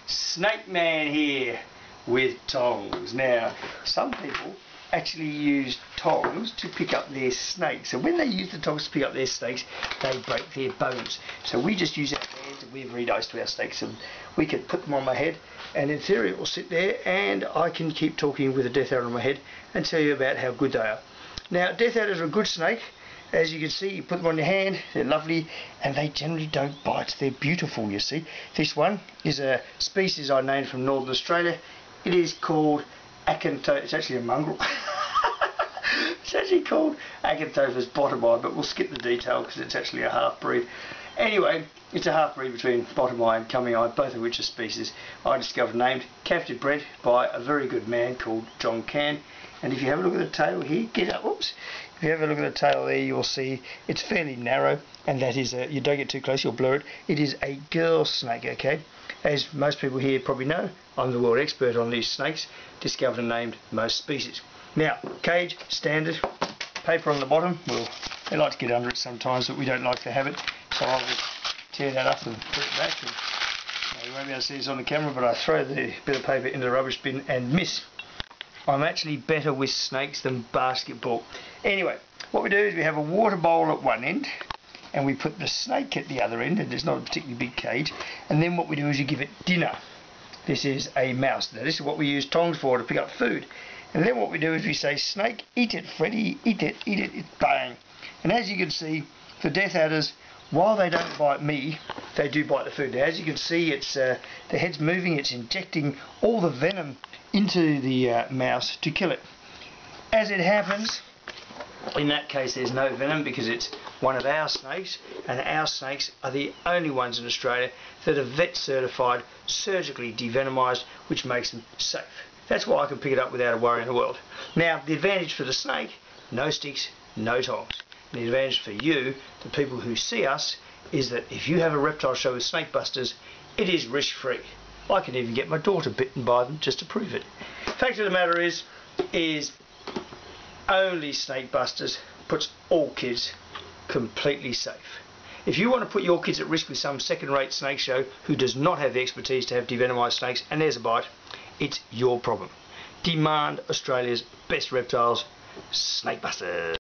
Snake Man here with tongs. Now, some people actually use tongs to pick up their snakes, and when they use the tongs to pick up their snakes, they break their bones. So we just use our hands, and we're very nice to our snakes, and we can put them on my head, and in theory it will sit there, and I can keep talking with a death adder on my head and tell you about how good they are. Now, death adders are a good snake. As you can see, you put them on your hand, they're lovely, and they generally don't bite. They're beautiful, you see. This one is a species I named from Northern Australia. It is called Acanthopus. It's actually a mongrel. It's actually called Acanthopus bottomi, but we'll skip the detail because it's actually a half-breed. Anyway, it's a half-breed between bottomi and coming-eye, both of which are species I discovered, named, captured, bred by a very good man called John Cann. And if you have a look at the tail here, get up, whoops. If you have a look at the tail there, you'll see it's fairly narrow, and that is you don't get too close, you'll blur it. It is a girl snake, okay? As most people here probably know, I'm the world expert on these snakes, discovered and named most species. Now, cage, standard, paper on the bottom. Well, they like to get under it sometimes, but we don't like to have it, so I'll just tear that up and put it back. And, you won't be able to see this on the camera, but I throw the bit of paper into the rubbish bin and miss. I'm actually better with snakes than basketball. Anyway, what we do is we have a water bowl at one end, and we put the snake at the other end, and it's not a particularly big cage. And then what we do is you give it dinner. This is a mouse. Now this is what we use tongs for, to pick up food. And then what we do is we say, snake, eat it, Freddy, eat it, bang. And as you can see, the death adders, while they don't bite me, they do bite the food. Now, as you can see, it's the head's moving, it's injecting all the venom into the mouse to kill it. As it happens, in that case there's no venom because it's one of our snakes, and our snakes are the only ones in Australia that are vet certified, surgically devenomised, which makes them safe. That's why I can pick it up without a worry in the world. Now, the advantage for the snake, no sticks, no tongs. The advantage for you, the people who see us, is that if you have a reptile show with Snake Busters, it is risk-free. I can even get my daughter bitten by them just to prove it. Fact of the matter is only Snake Busters puts all kids completely safe. If you want to put your kids at risk with some second-rate snake show who does not have the expertise to have devenomised snakes and there's a bite, it's your problem. Demand Australia's best reptiles, Snake Busters.